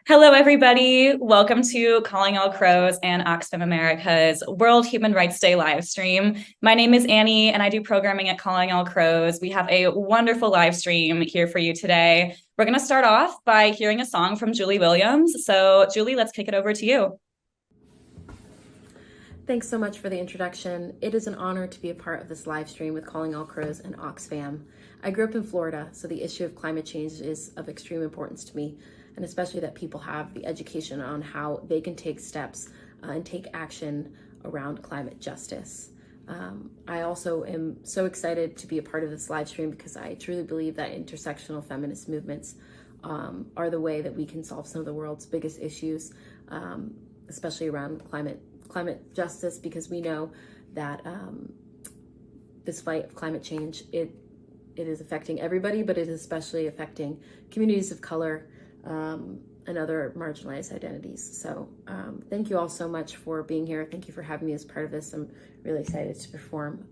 Hello, everybody. Welcome to Calling All Crows and Oxfam America's World Human Rights Day live stream. My name is Annie, and I do programming at Calling All Crows. We have a wonderful live stream here for you today. We're going to start off by hearing a song from Julie Williams. So, Julie, let's kick it over to you. Thanks so much for the introduction. It is an honor to be a part of this live stream with Calling All Crows and Oxfam. I grew up in Florida, so the issue of climate change is of extreme importance to me, and especially that people have the education on how they can take steps and take action around climate justice. I also am so excited to be a part of this live stream because I truly believe that intersectional feminist movements are the way that we can solve some of the world's biggest issues, especially around climate justice, because we know that this fight of climate change, it is affecting everybody, but it is especially affecting communities of color and other marginalized identities. So thank you all so much for being here. Thank you for having me as part of this. I'm really excited to perform.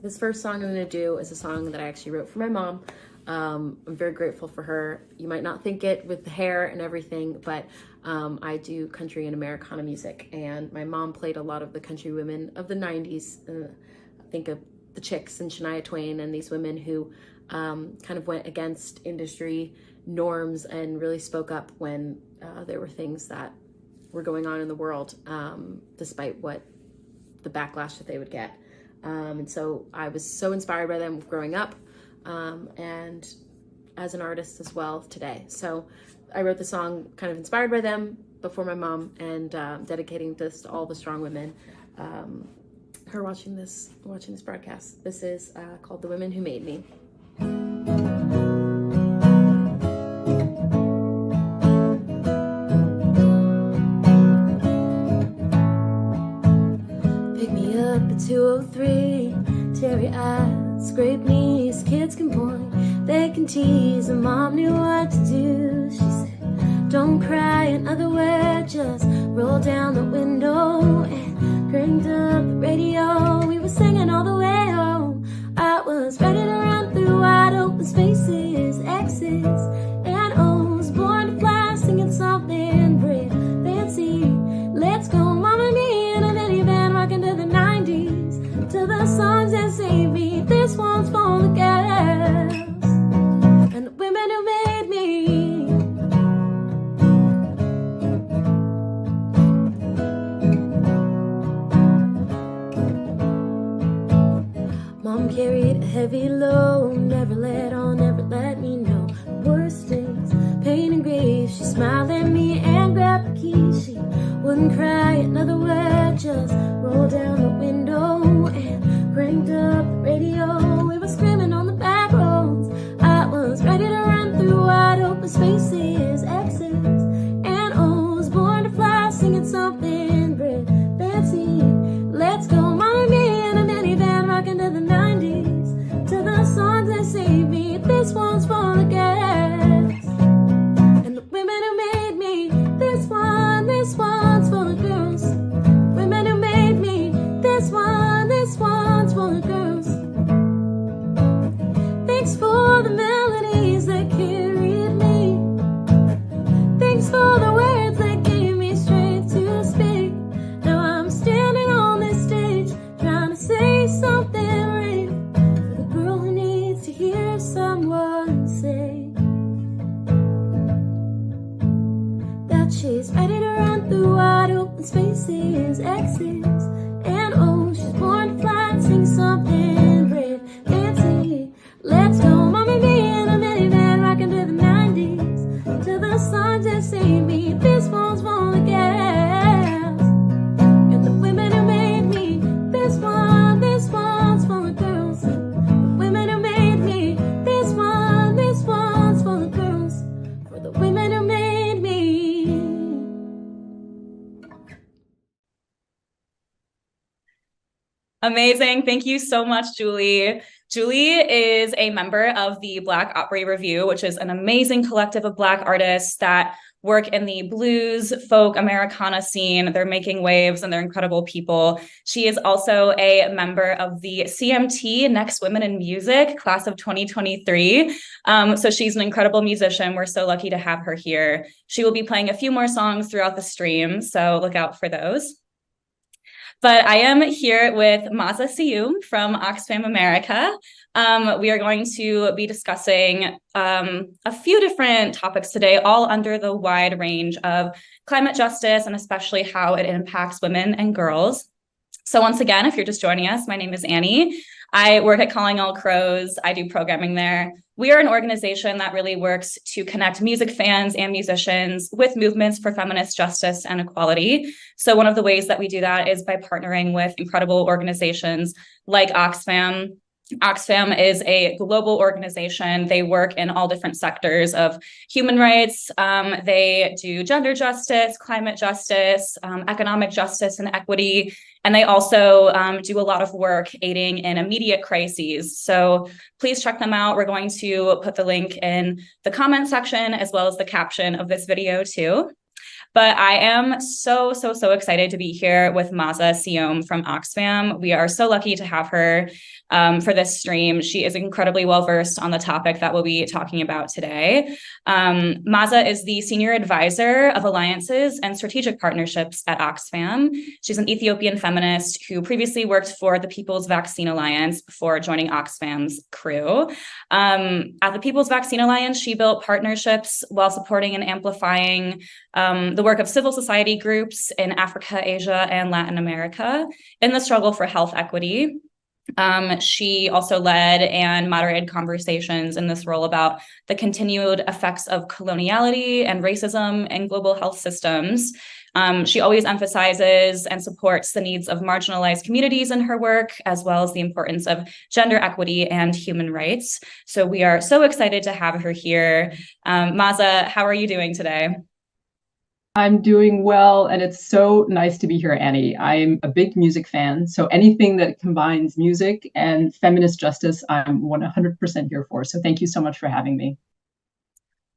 This first song I'm going to do is a song that I actually wrote for my mom. I'm very grateful for her. You might not think it with the hair and everything, but I do country and Americana music, and my mom played a lot of the country women of the 90s. Think of the Chicks and Shania Twain and these women who kind of went against industry norms and really spoke up when there were things that were going on in the world, despite what the backlash that they would get. And so I was so inspired by them growing up, and as an artist as well today. So I wrote the song kind of inspired by them before my mom, and dedicating this to all the strong women who are watching this broadcast. This is called "The Women Who Made Me." Pick me up at 2:03, teary-eyed, scrape knees, kids can point, they can tease, and mom knew what to do. She said, don't cry, another word, just roll down the window, and cranked up the radio. We were singing all the way home. I was ready to run through wide open spaces, X's and O's, born to fly, singing something brave, fancy. Let's go, mama and me in a minivan, rocking to the 90s, to the songs that save me. This one's for the girls and the women who made me. Mom carried a heavy load, never let on, never let me know worst things, pain and grief. She smiled at me and grabbed the key. She wouldn't cry, another word, just roll down the window and cranked up the radio. We were screaming on the back roads. I was ready to run through wide open spaces, X's and O's, born to fly, singing something brave, fancy. Let's go, mama and me in a minivan, rocking to the 90s, to the songs that save me. This one's for the girls and the women who made me. This one's for the girls, women who made me. This one's for the girls. Thanks for the melodies that carried me. Thanks for the words that gave me strength to speak. Now I'm standing on this stage, trying to say something brave for the girl who needs to hear someone say that she's ready to run through wide open spaces, X's and O's. She's born to fly and sing something brave, fancy. Let's go, mama, me in a minivan, rocking to the 90s, to the songs that save me. This one's for the girls and the women who made me. This one's for the girls, the women who made me. This one's for the girls, for the women who made me. Amazing. Thank you so much, Julie. Julie is a member of the Black Opry Review, which is an amazing collective of Black artists that work in the blues, folk, Americana scene. They're making waves and they're incredible people. She is also a member of the CMT Next Women in Music class of 2023. So she's an incredible musician. We're so lucky to have her here. She will be playing a few more songs throughout the stream, so look out for those. But I am here with Maza Siyum from Oxfam America. We are going to be discussing a few different topics today, all under the wide range of climate justice and especially how it impacts women and girls. So once again, if you're just joining us, my name is Annie. I work at Calling All Crows. I do programming there. We are an organization that really works to connect music fans and musicians with movements for feminist justice and equality. So one of the ways that we do that is by partnering with incredible organizations like Oxfam. Oxfam is a global organization. They work in all different sectors of human rights. They do gender justice, climate justice, economic justice and equity. And they also do a lot of work aiding in immediate crises. So please check them out. We're going to put the link in the comment section as well as the caption of this video too. But I am so excited to be here with Maza Siyum from Oxfam. We are so lucky to have her for this stream. She is incredibly well-versed on the topic that we'll be talking about today. Maza is the Senior Advisor of Alliances and Strategic Partnerships at Oxfam. She's an Ethiopian feminist who previously worked for the People's Vaccine Alliance before joining Oxfam's crew. At the People's Vaccine Alliance, she built partnerships while supporting and amplifying the work of civil society groups in Africa, Asia, and Latin America in the struggle for health equity. She also led and moderated conversations in this role about the continued effects of coloniality and racism in global health systems. She always emphasizes and supports the needs of marginalized communities in her work, as well as the importance of gender equity and human rights. So we are so excited to have her here. Maza, how are you doing today? I'm doing well, and it's so nice to be here, Annie. I'm a big music fan, so anything that combines music and feminist justice, I'm 100% here for. So thank you so much for having me.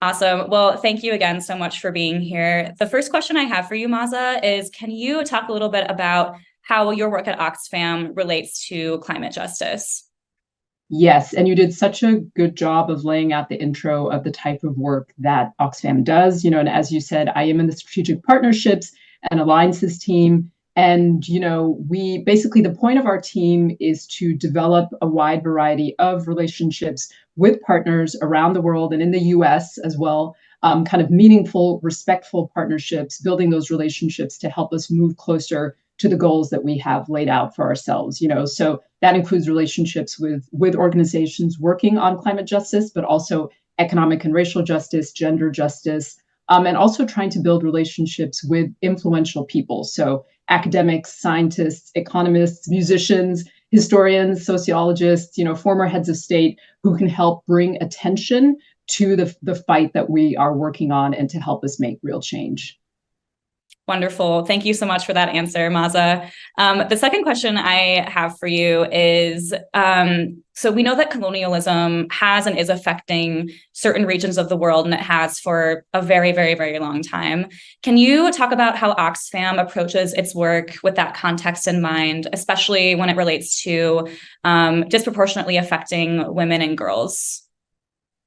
Awesome. Well, thank you again so much for being here. The first question I have for you, Maza, is can you talk a little bit about how your work at Oxfam relates to climate justice? Yes, and you did such a good job of laying out the intro of the type of work that Oxfam does. And as you said, I am in the strategic partnerships and alliances team. And, we basically, the point of our team is to develop a wide variety of relationships with partners around the world and in the US as well, kind of meaningful, respectful partnerships, building those relationships to help us move closer to the goals that we have laid out for ourselves. So that includes relationships with organizations working on climate justice, but also economic and racial justice, gender justice, and also trying to build relationships with influential people. So academics, scientists, economists, musicians, historians, sociologists, former heads of state who can help bring attention to the fight that we are working on and to help us make real change. Wonderful. Thank you so much for that answer, Maza. The second question I have for you is, so we know that colonialism has and is affecting certain regions of the world, and it has for a very, very, very long time. Can you talk about how Oxfam approaches its work with that context in mind, especially when it relates to disproportionately affecting women and girls?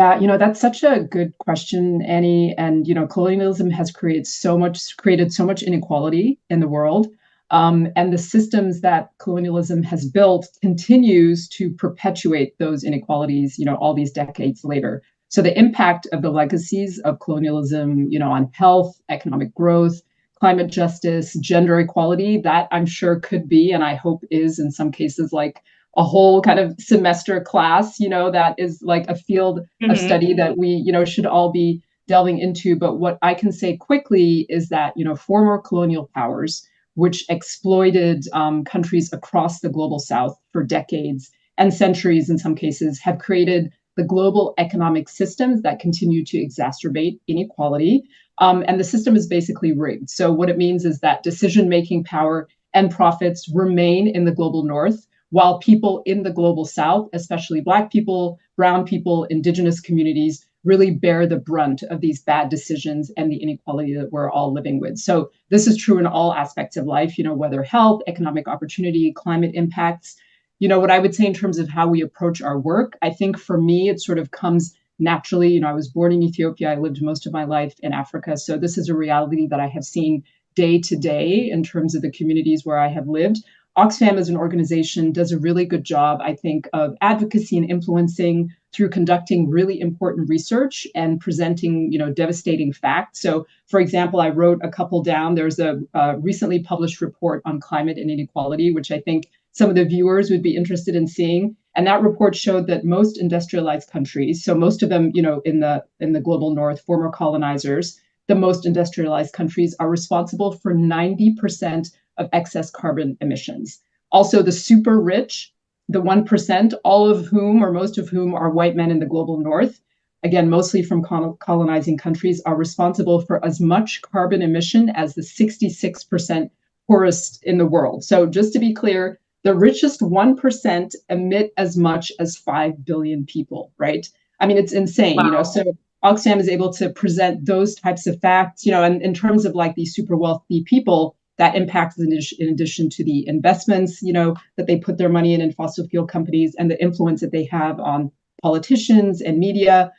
Yeah, that's such a good question, Annie. And colonialism has created so much inequality in the world, and the systems that colonialism has built continues to perpetuate those inequalities. All these decades later. So the impact of the legacies of colonialism, on health, economic growth, climate justice, gender equality, that I'm sure could be, and I hope is in some cases like a whole kind of semester class, that is like a field of study that we, should all be delving into. But what I can say quickly is that, former colonial powers, which exploited countries across the global South for decades and centuries in some cases, have created the global economic systems that continue to exacerbate inequality. And the system is basically rigged. So what it means is that decision-making power and profits remain in the global North, while people in the global South, especially Black people, brown people, indigenous communities, really bear the brunt of these bad decisions and the inequality that we're all living with. So this is true in all aspects of life, whether health, economic opportunity, climate impacts. What I would say in terms of how we approach our work, I think for me, it sort of comes naturally. I was born in Ethiopia. I lived most of my life in Africa. So this is a reality that I have seen day to day in terms of the communities where I have lived. Oxfam as an organization does a really good job, I think, of advocacy and influencing through conducting really important research and presenting, devastating facts. So, for example, I wrote a couple down. There's a recently published report on climate and inequality, which I think some of the viewers would be interested in seeing. And that report showed that most industrialized countries, so most of them, in the global north, former colonizers, the most industrialized countries are responsible for 90% of excess carbon emissions. Also, the super rich, the 1%, all of whom or most of whom are white men in the global north, again, mostly from colonizing countries, are responsible for as much carbon emission as the 66% poorest in the world. So just to be clear, the richest 1% emit as much as 5 billion people, right? I mean, it's insane, Wow. So Oxfam is able to present those types of facts, and in terms of like these super wealthy people, that impacts in addition to the investments, that they put their money in fossil fuel companies and the influence that they have on politicians and media.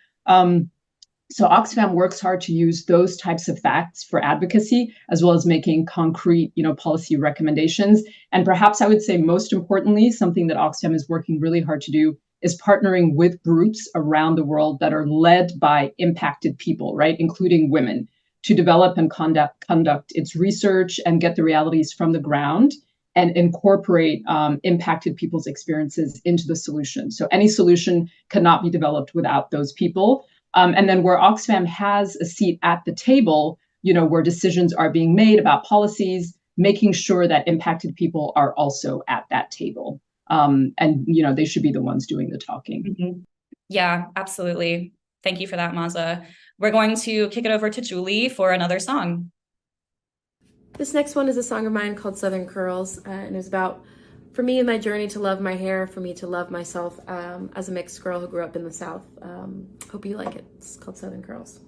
So Oxfam works hard to use those types of facts for advocacy, as well as making concrete, policy recommendations. And perhaps I would say most importantly, something that Oxfam is working really hard to do is partnering with groups around the world that are led by impacted people, right, including women, to develop and conduct its research and get the realities from the ground and incorporate impacted people's experiences into the solution. So any solution cannot be developed without those people. And then where Oxfam has a seat at the table, where decisions are being made about policies, making sure that impacted people are also at that table. And, they should be the ones doing the talking. Mm-hmm. Yeah, absolutely. Thank you for that, Maza. We're going to kick it over to Julie for another song. This next one is a song of mine called Southern Curls, and it's about, for me and my journey to love my hair, for me to love myself as a mixed girl who grew up in the South. Hope you like it. It's called Southern Curls.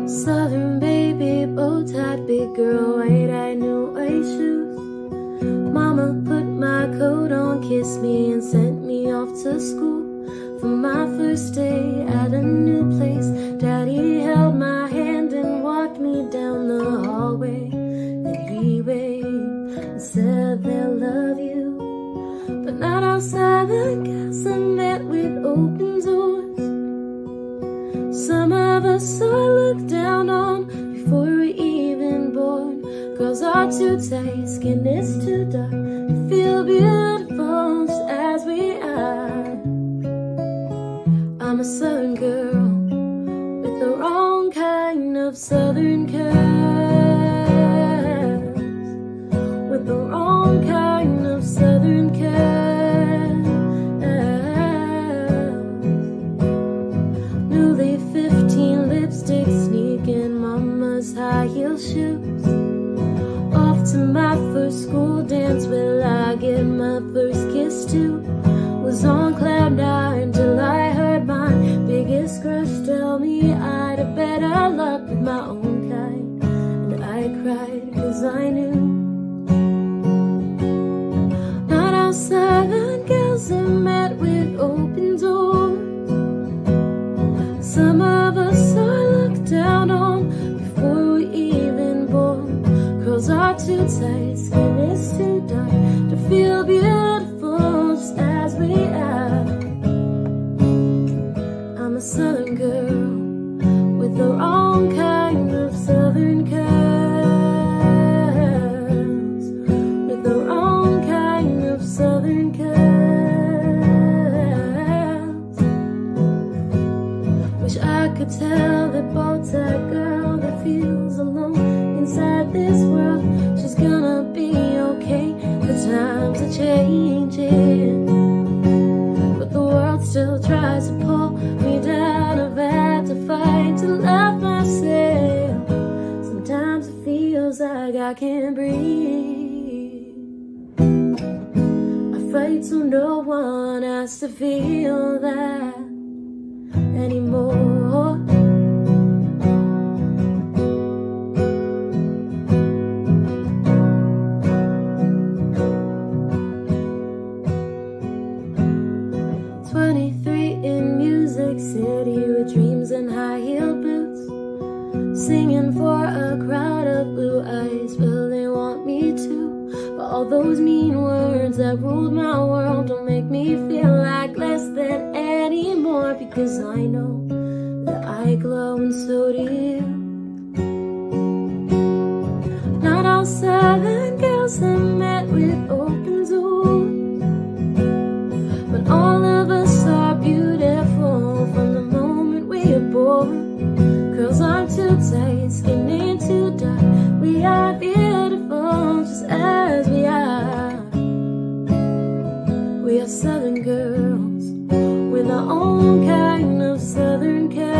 Southern baby, bow-tied big girl, white-eyed, new white shoes. Mama put my coat on, kissed me, and sent me off to school. For my first day at a new place, Daddy held my hand and walked me down the hallway. Then he waved and said they'll love you, but not outside the castle met with open doors. Some of us are looked down on before we're even born. Girls are too tight, skin is too dark to feel beautiful just as we are. I'm a Southern girl with the wrong kind of Southern curves, with the wrong kind of Southern curves. Newly 15, lipstick sneaking, mama's high heel shoes. Off to my first school dance, will I get my first kiss too? Was on cloud nine till I heard my biggest crush tell me I'd have better luck with my own kind. And I cried cause I knew not how Southern girls are met with open doors. Some of us are looked down on before we're even born. Curls are too tight, skin is too dark to feel beautiful just as we are. I'm a Southern girl with the wrong kind of Southern curves, with the wrong kind of Southern curves. Wish I could tell that bow-tied girl that feels alone inside this world she's gonna be okay. The times are changing, but the world still tries to pull me down. I've had to fight to love myself. Sometimes it feels like I I can't breathe. I fight so no one has to feel that anymore. In Music City with dreams and high-heeled boots, singing for a crowd of blue eyes. Well, they want me to, but all those mean words that ruled my world don't make me feel like less than anymore, because I know that I glow and so do you. Not all Southern girls have met with open doors, but all of us are beautiful from the moment we are born. Girls aren't too tight, skin ain't too dark. We are beautiful just as we are. We are Southern girls with our own kind of Southern cares,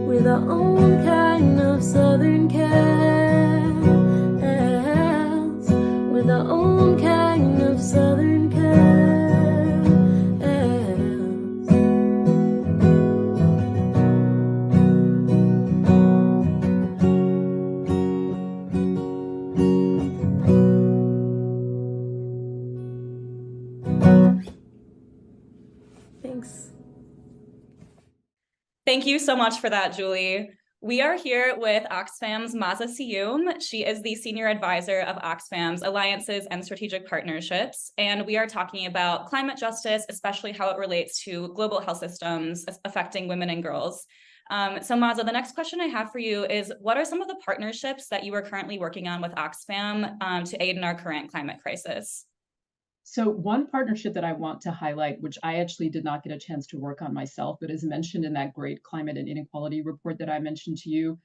with our own kind of Southern cares, with our own kind of Southern cares. Thanks. Thank you so much for that, Julie. We are here with Oxfam's Maza Siyum. She is the Senior Advisor of Oxfam's Alliances and Strategic Partnerships, and we are talking about climate justice, especially how it relates to global health systems affecting women and girls. So Maza, the next question I have for you is, what are some of the partnerships that you are currently working on with Oxfam to aid in our current climate crisis? So one partnership that I want to highlight, which I actually did not get a chance to work on myself, but is mentioned in that great climate and inequality report that I mentioned to you,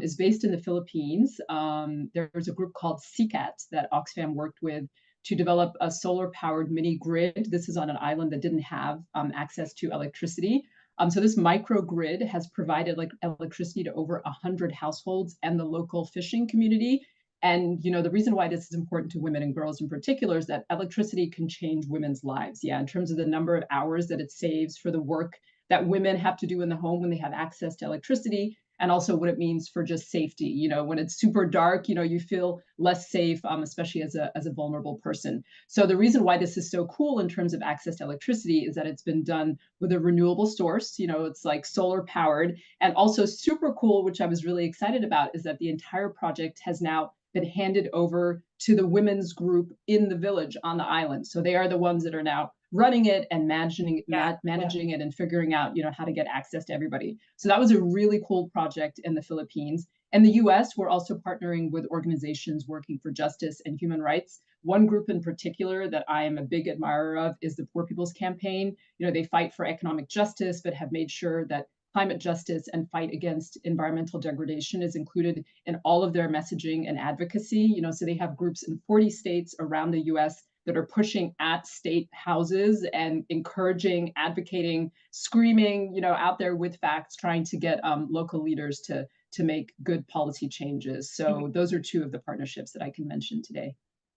is based in the Philippines. There's a group called CCAT that Oxfam worked with to develop a solar-powered mini grid. This is on an island that didn't have access to electricity. So this microgrid has provided electricity to over 100 households and the local fishing community. And the reason why this is important to women and girls in particular is that electricity can change women's lives. Yeah, in terms of the number of hours that it saves for the work that women have to do in the home when they have access to electricity, and also what it means for just safety. When it's super dark, you feel less safe, especially as a vulnerable person. So the reason why this is so cool in terms of access to electricity is that it's been done with a renewable source. It's like solar powered, and also super cool, which I was really excited about, is that the entire project has now been handed over to the women's group in the village on the island. So they are the ones that are now running it and managing it and figuring out, how to get access to everybody. So that was a really cool project in the Philippines. In the US, we're also partnering with organizations working for justice and human rights. One group in particular that I am a big admirer of is the Poor People's Campaign. They fight for economic justice, but have made sure that climate justice and fight against environmental degradation is included in all of their messaging and advocacy. So they have groups in 40 states around the US that are pushing at state houses and encouraging, advocating, screaming, out there with facts, trying to get local leaders to make good policy changes. So those are two of the partnerships that I can mention today.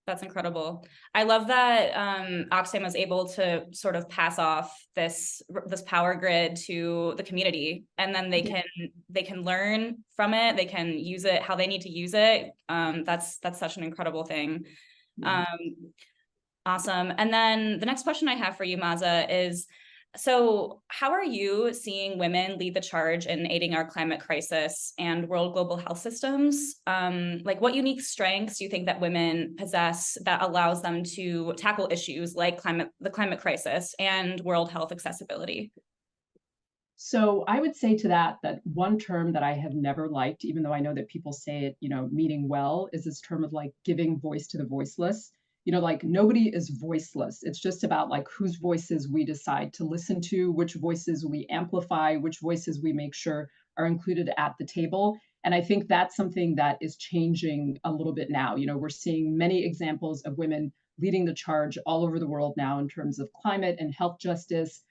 That's incredible. I love that Oxfam was able to sort of pass off this power grid to the community, and then they can learn from it. They can use it how they need to use it. That's such an incredible thing. Awesome. And then the next question I have for you, Maza, is, so how are you seeing women lead the charge in aiding our climate crisis and world global health systems? What unique strengths do you think that women possess that allows them to tackle issues like the climate crisis and world health accessibility? So I would say to that one term that I have never liked, even though I know that people say it, meaning well, is this term of giving voice to the voiceless. Nobody is voiceless. It's just about whose voices we decide to listen to, which voices we amplify, which voices we make sure are included at the table. And I think that's something that is changing a little bit now. We're seeing many examples of women leading the charge all over the world now in terms of climate and health justice.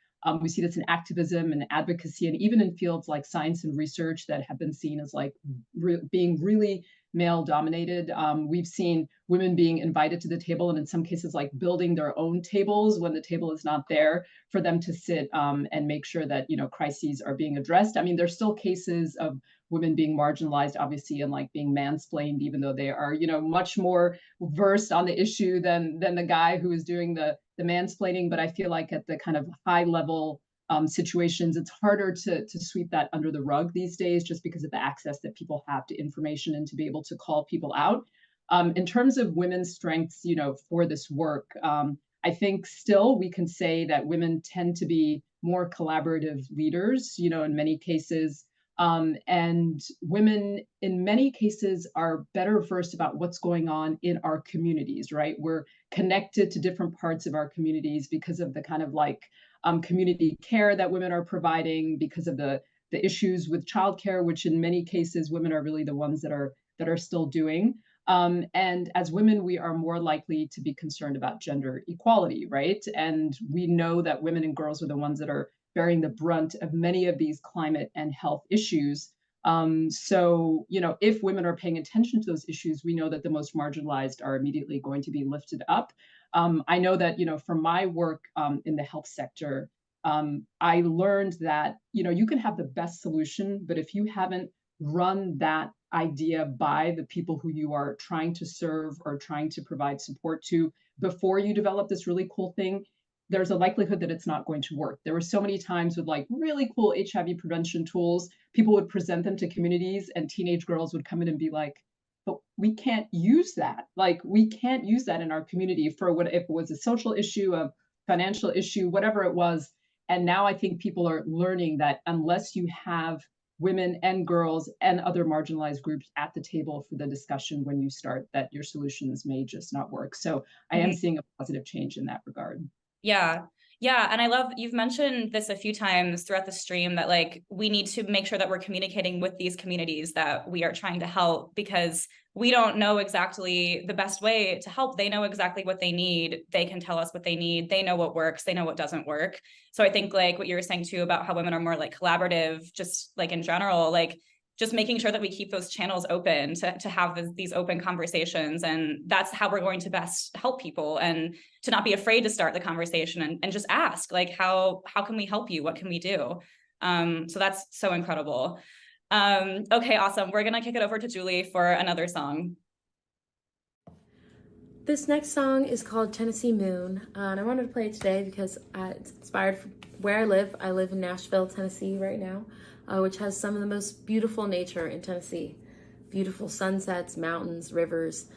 We see this in activism and advocacy, and even in fields like science and research that have been seen as like being really male dominated. We've seen women being invited to the table, and in some cases, like building their own tables when the table is not there for them to sit and make sure that crises are being addressed. I mean, there's still cases of women being marginalized, obviously, and like being mansplained, even though they are much more versed on the issue than the guy who is doing the mansplaining. But I feel like at the kind of high level situations, it's harder to sweep that under the rug these days, just because of the access that people have to information and to be able to call people out. In terms of women's strengths, for this work, I think still we can say that women tend to be more collaborative leaders, in many cases. And women, in many cases, are better versed about what's going on in our communities, right? We're connected to different parts of our communities because of the kind of like community care that women are providing, because of the issues with childcare, which in many cases women are really the ones that are still doing. And as women, we are more likely to be concerned about gender equality, right? And we know that women and girls are the ones that are bearing the brunt of many of these climate and health issues. So, if women are paying attention to those issues, we know that the most marginalized are immediately going to be lifted up. I know that, from my work in the health sector, I learned that, you can have the best solution, but if you haven't run that idea by the people who you are trying to serve or trying to provide support to before you develop this really cool thing, there's a likelihood that it's not going to work. There were so many times with like really cool HIV prevention tools, people would present them to communities and teenage girls would come in and be like, but we can't use that. Like, we can't use that in our community for what, if it was a social issue, a financial issue, whatever it was. And now I think people are learning that unless you have women and girls and other marginalized groups at the table for the discussion when you start, that your solutions may just not work. So I am seeing a positive change in that regard. Yeah. Yeah. And I love, you've mentioned this a few times throughout the stream, that like we need to make sure that we're communicating with these communities that we are trying to help, because we don't know exactly the best way to help. They know exactly what they need. They can tell us what they need. They know what works. They know what doesn't work. So I think like what you were saying too about how women are more like collaborative, just like in general, like just making sure that we keep those channels open to have these open conversations. And that's how we're going to best help people, and to not be afraid to start the conversation and just ask, like, how can we help you? What can we do? So that's so incredible. Okay, awesome. We're gonna kick it over to Julie for another song. This next song is called Tennessee Moon, and I wanted to play it today because it's inspired from where I live. I live in Nashville, Tennessee right now, which has some of the most beautiful nature in Tennessee. Beautiful sunsets, mountains, rivers,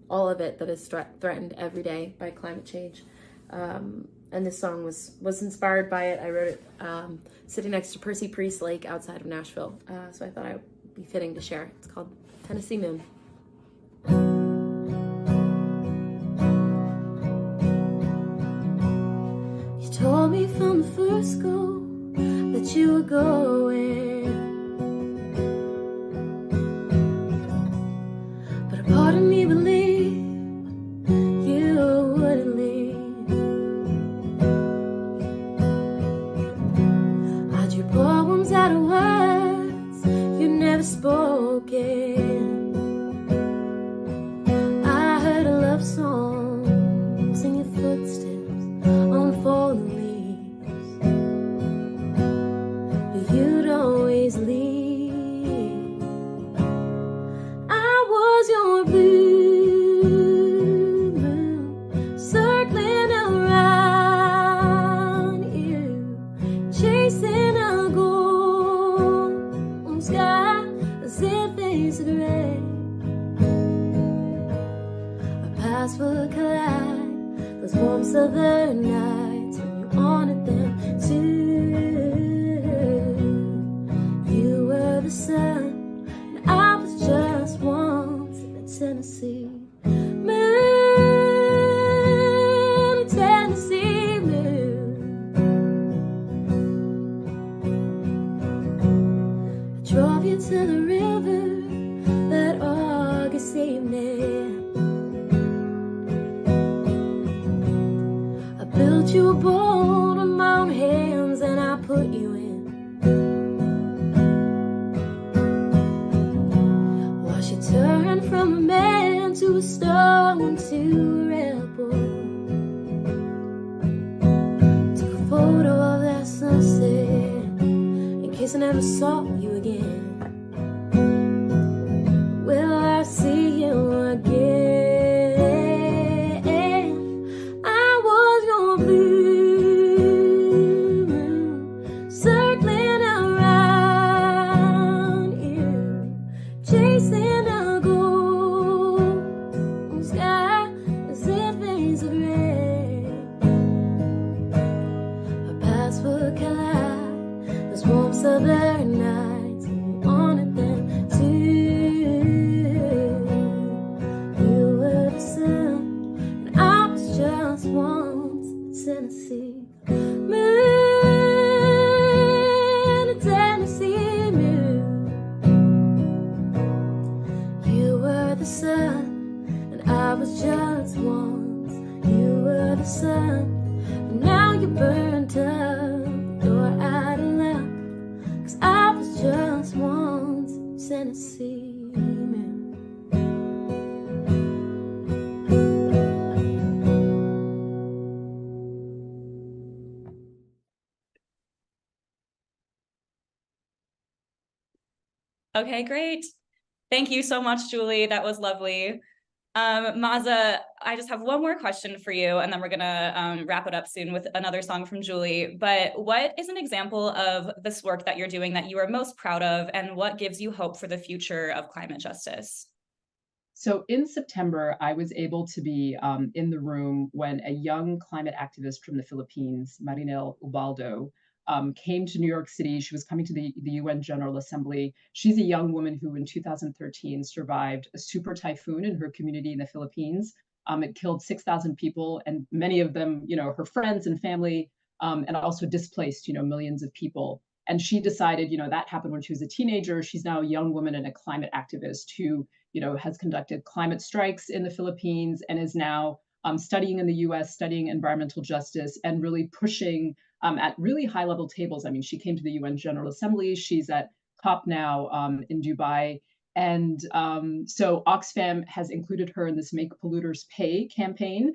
all of it that is threatened every day by climate change. And this song was inspired by it. I wrote it sitting next to Percy Priest Lake outside of Nashville, so I thought it would be fitting to share. It's called Tennessee Moon. You told me from the first go that you were going, but a part of me believed you wouldn't leave. I drew poems out of words you never spoken. I heard a love songs in your footsteps on falling leaves. You'd always leave. I was your blue moon, circling around you, chasing a golden sky as if it's gray. Our paths would collide, those warm southern nights when you wanted them to. You were the sun, and I was just once in a Tennessee moon, a Tennessee moon. I drove you to the river that August evening. I built you a boat on Mount Hill. a man, to a stone, to a rebel. Took a photo of that sunset in case I never saw you again. Will I see you again? I was your blue moon, circling around you, chasing a golden sky as if things of red. Our paths would collide, this warm southern nights, and we wanted them to. You were the sun, and I was just once a Tennessee moon, a Tennessee moon. You were the sun, and I was just once. You were the sun, and now you burnt up. You're out of luck, 'cause I was just once a Tennessee moon. Okay, great. Thank you so much, Julie. That was lovely. Maza, I just have one more question for you, and then we're gonna wrap it up soon with another song from Julie. But what is an example of this work that you're doing that you are most proud of, and what gives you hope for the future of climate justice? So in September, I was able to be in the room when a young climate activist from the Philippines, Marinel Ubaldo, came to New York City. She was coming to the UN General Assembly. She's a young woman who in 2013 survived a super typhoon in her community in the Philippines. It killed 6,000 people, and many of them, her friends and family, and also displaced, millions of people. And she decided, that happened when she was a teenager. She's now a young woman and a climate activist who has conducted climate strikes in the Philippines and is now studying in the US, studying environmental justice and really pushing at really high level tables. I mean, she came to the UN General Assembly. She's at COP now in Dubai. And so Oxfam has included her in this Make Polluters Pay campaign.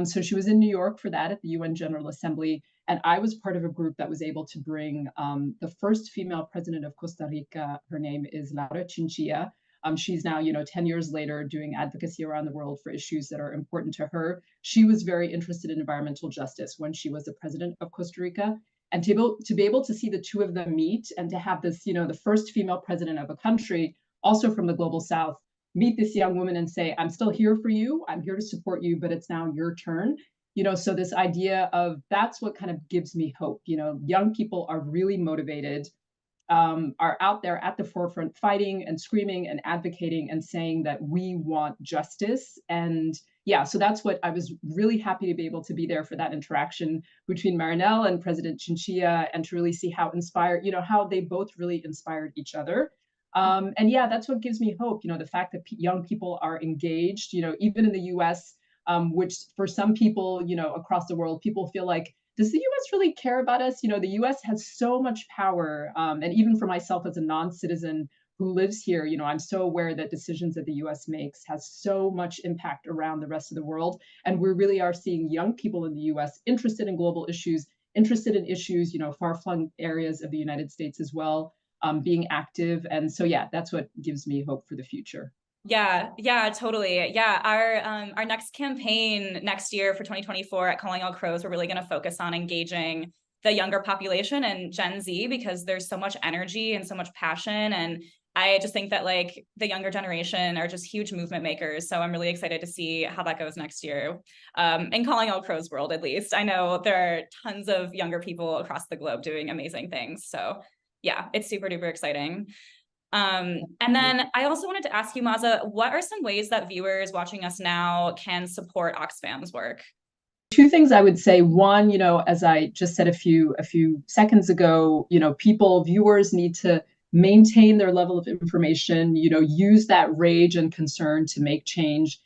So she was in New York for that at the UN General Assembly. And I was part of a group that was able to bring the first female president of Costa Rica. Her name is Laura Chinchilla. She's now, 10 years later, doing advocacy around the world for issues that are important to her. She was very interested in environmental justice when she was the president of Costa Rica. And to be able to see the two of them meet and to have this, the first female president of a country, also from the global south, meet this young woman and say, I'm still here for you. I'm here to support you, but it's now your turn. So this idea of that's what kind of gives me hope. Young people are really motivated, are out there at the forefront fighting and screaming and advocating and saying that we want justice. And yeah, so that's what I was really happy to be able to be there for, that interaction between Marinelle and President Chinchilla, and to really see how inspired, how they both really inspired each other. And yeah, that's what gives me hope, the fact that young people are engaged, even in the US, which for some people, across the world, people feel like, does the US really care about us? The US has so much power. And even for myself as a non-citizen who lives here, I'm so aware that decisions that the US makes has so much impact around the rest of the world. And we really are seeing young people in the US interested in global issues, interested in issues, far-flung areas of the United States as well, being active. And so, yeah, that's what gives me hope for the future. Yeah, totally. Yeah, our next campaign next year for 2024 at Calling All Crows, we're really going to focus on engaging the younger population and Gen Z, because there's so much energy and so much passion. And I just think that like the younger generation are just huge movement makers. So I'm really excited to see how that goes next year. In Calling All Crows world, at least. I know there are tons of younger people across the globe doing amazing things. So yeah, it's super duper exciting. And then I also wanted to ask you, Maza, what are some ways that viewers watching us now can support Oxfam's work? Two things I would say. One, as I just said a few seconds ago, viewers need to maintain their level of information, use that rage and concern to make change,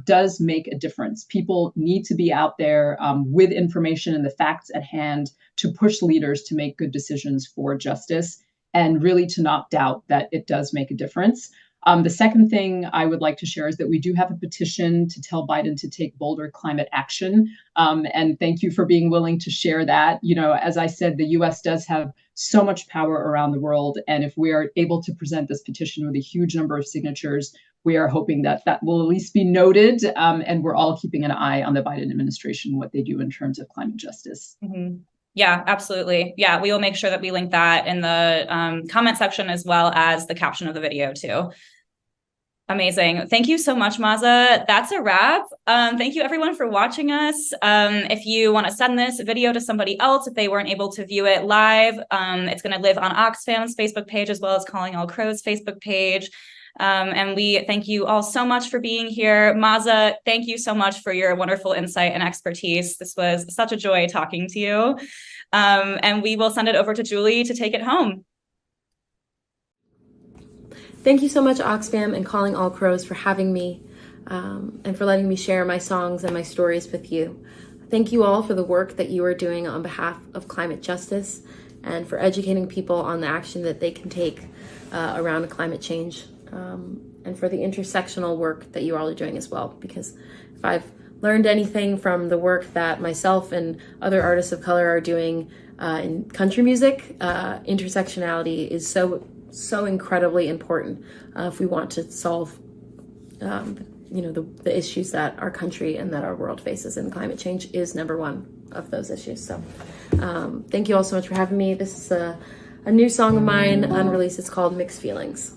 does make a difference. People need to be out there with information and the facts at hand to push leaders to make good decisions for justice, and really to not doubt that it does make a difference. The second thing I would like to share is that we do have a petition to tell Biden to take bolder climate action. And thank you for being willing to share that. As I said, the US does have so much power around the world. And if we are able to present this petition with a huge number of signatures, we are hoping that that will at least be noted. And we're all keeping an eye on the Biden administration, what they do in terms of climate justice. Mm-hmm. Yeah, absolutely. Yeah, we will make sure that we link that in the comment section as well as the caption of the video too. Amazing. Thank you so much, Maza. That's a wrap. Thank you everyone for watching us. If you want to send this video to somebody else, if they weren't able to view it live, it's going to live on Oxfam's Facebook page as well as Calling All Crows Facebook page. And we thank you all so much for being here. Maza, thank you so much for your wonderful insight and expertise. This was such a joy talking to you. And we will send it over to Julie to take it home. Thank you so much, Oxfam and Calling All Crows, for having me and for letting me share my songs and my stories with you. Thank you all for the work that you are doing on behalf of climate justice and for educating people on the action that they can take around climate change, and for the intersectional work that you all are doing as well. Because if I've learned anything from the work that myself and other artists of color are doing in country music, intersectionality is so incredibly important if we want to solve the issues that our country and that our world faces, and climate change is number one of those issues. So thank you all so much for having me. This is a new song of mine, unreleased. It's called Mixed Feelings.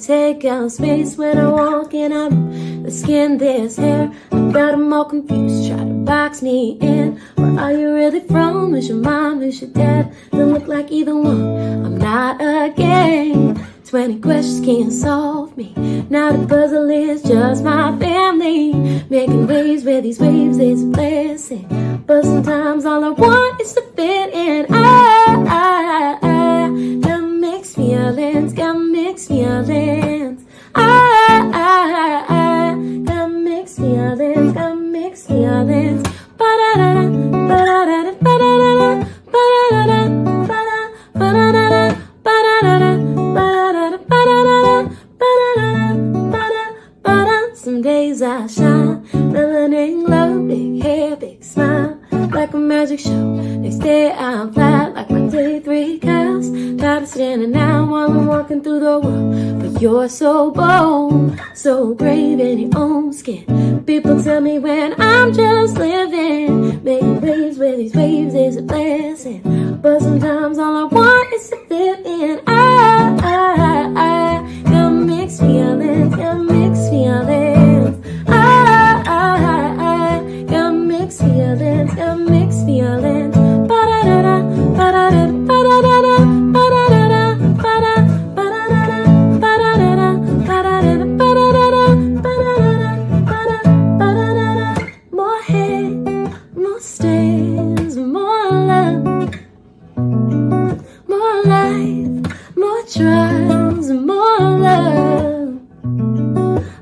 Take out space when I walk in. I'm the skin, this hair. I got them all confused, try to box me in. Where are you really from? Is your mom? Is your dad? Don't look like either one. I'm not a game. 20 questions can't solve me. Now the puzzle is just my family. Making waves where these waves is a blessing. But sometimes all I want is to fit in. I got mixed feelings, got mixed feelings. I got mixed feelings, got mixed feelings. Ba-da-da-da, ba-da-da-da, ba-da-da-da, ba-da-da-da, ba-da-da-da, ba-da-da-da, ba-da-da-da, ba-da-da-da, ba-da-da. Some days I shine, melanin glow, big hair, big smile, like a magic show. Next day I'm flat, like my day 3 cows. Tired of standing out while I'm walking through the world. But you're so bold, so brave in your own skin. People tell me when I'm just living, making waves where these waves is a blessing. But sometimes all I want is to fit in. I got mixed feelings, got mixed feelings. I got mixed feelings, got mixed feelings. Ba-da-da-da, ba-da-da-da, ba-da-da-da, ba-da-da-da, ba-da-da-da, ba-da-da-da, ba-da-da-da, ba-da-da-da, ba-da-da-da. More hate, more stains, more love, more life, more trials, more love.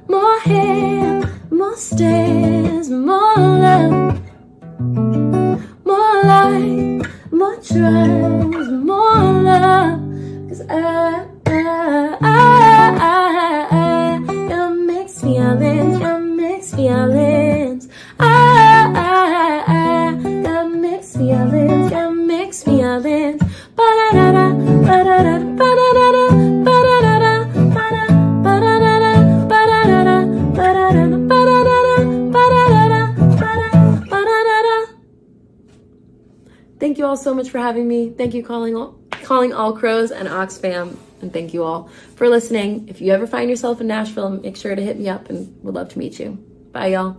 More hate, more stains, more love, more life, more trials, more love. 'Cause I got mixed feelings, got mixed feelings. I got mixed feelings, got mixed feelings. Ba-da-da-da, ba-da-da-da, ba-da-da-da, ba-da-da-da, ba-da-da-da, ba-da-da-da, ba-da-da-da, ba-da-da-da, ba-da-da-da. Thank you all so much for having me. Thank you, Calling All Crows and Oxfam, and thank you all for listening. If you ever find yourself in Nashville, make sure to hit me up and would love to meet you. Bye, y'all.